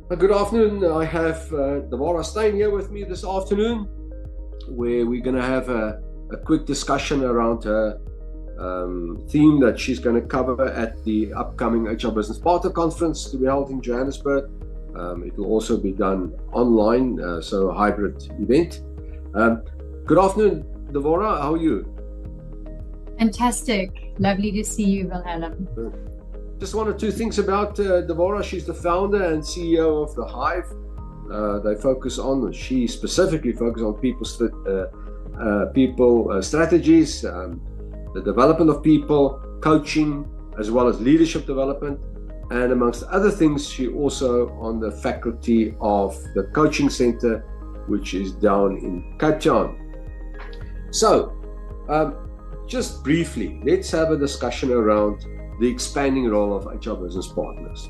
Good afternoon. I have Dvorah Stein here with me this afternoon, where we're going to have a quick discussion around her theme that she's going to cover at the upcoming HR Business Partner Conference to be held in Johannesburg. It will also be done online, so a hybrid event. Good afternoon, Dvorah. How are you? Fantastic. Lovely to see you, Wilhelm. Just one or two things about Dvorah. She's the founder and CEO of the Hive. She specifically focuses on people strategies, the development of people, coaching, as well as leadership development. And amongst other things, she also on the faculty of the coaching center, which is down in Cape Town. So, just briefly, let's have a discussion around the expanding role of HR business partners.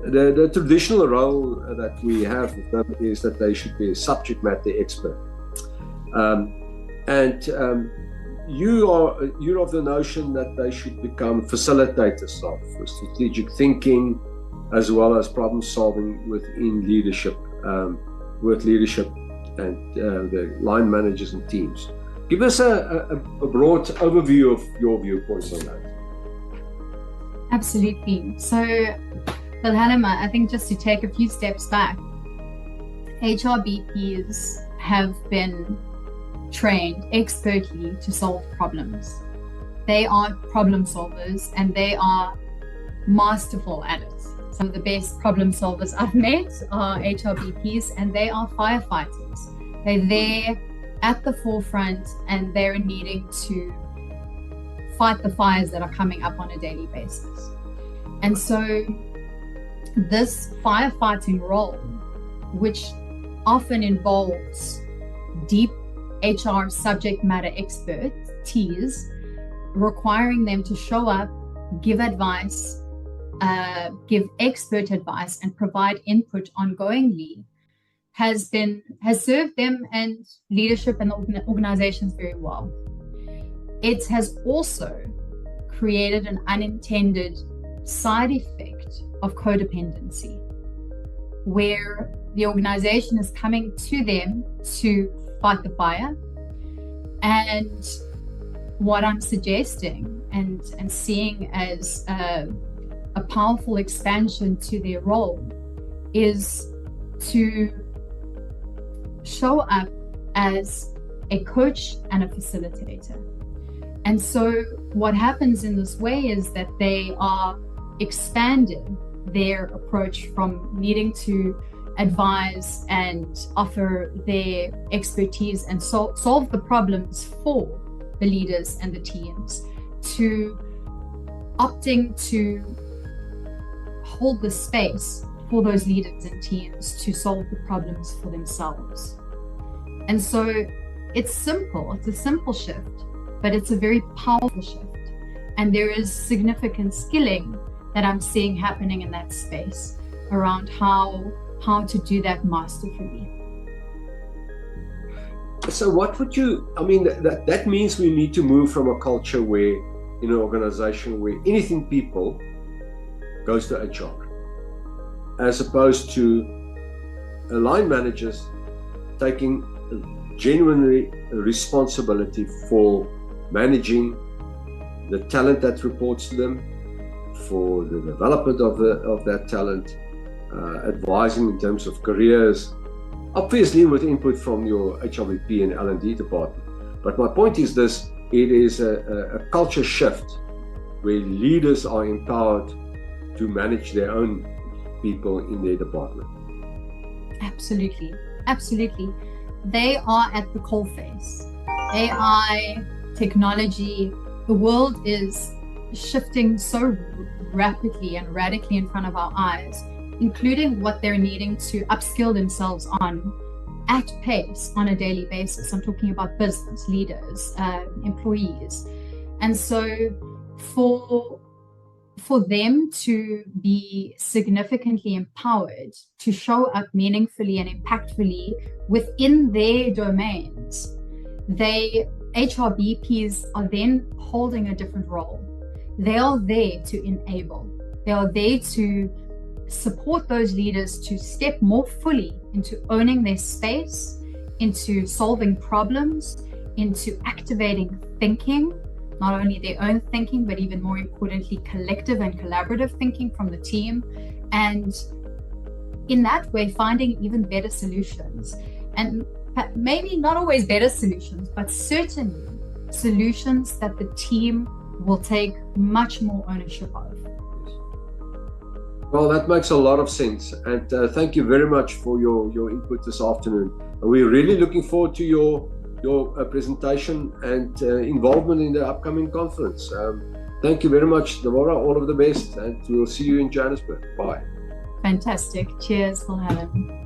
The traditional role that we have with them is that they should be a subject matter expert. You're of the notion that they should become facilitators of strategic thinking, as well as problem solving within leadership, with leadership and the line managers and teams. Give us a broad overview of your viewpoints on that. Absolutely. So, Wilhelm, I think just to take a few steps back, HRBPs have been trained expertly to solve problems. They are problem solvers and they are masterful at it. Some of the best problem solvers I've met are HRBPs, and they are firefighters. They're there at the forefront, and they're needing to fight the fires that are coming up on a daily basis. And so this firefighting role, which often involves deep HR subject matter expertise, requiring them to show up, give advice, give expert advice, and provide input ongoingly, has served them and leadership and organizations very well. It has also created an unintended side effect of codependency, where the organization is coming to them to fight the fire. And what I'm suggesting and seeing as a powerful expansion to their role is to show up as a coach and a facilitator. And so what happens in this way is that they are expanding their approach from needing to advise and offer their expertise and solve the problems for the leaders and the teams, to opting to hold the space for those leaders and teams to solve the problems for themselves. And so it's simple, it's a simple shift, but it's a very powerful shift. And there is significant skilling that I'm seeing happening in that space around how to do that masterfully. So that means we need to move from a culture where, in an organization where anything people goes to HR, as opposed to line managers taking genuinely responsibility for managing the talent that reports to them, for the development of that talent, advising in terms of careers, obviously with input from your HRBP and L&D department. But my point is this: it is a culture shift where leaders are empowered to manage their own people in their department. Absolutely. They are at the coalface. AI, technology, the world is shifting so rapidly and radically in front of our eyes, including what they're needing to upskill themselves on at pace on a daily basis. I'm talking about business leaders, employees. And so for them to be significantly empowered to show up meaningfully and impactfully within their domains, HRBPs are then holding a different role. They are there to enable. They are there to support those leaders to step more fully into owning their space, into solving problems, into activating thinking, not only their own thinking, but even more importantly, collective and collaborative thinking from the team. And in that way, finding even better solutions. And maybe not always better solutions, but certainly solutions that the team will take much more ownership of. Well, that makes a lot of sense. And thank you very much for your input this afternoon. We're really looking forward to your presentation and involvement in the upcoming conference. Thank you very much, Dvorah. All of the best, and we'll see you in Johannesburg. Bye. Fantastic. Cheers, Wilhelm.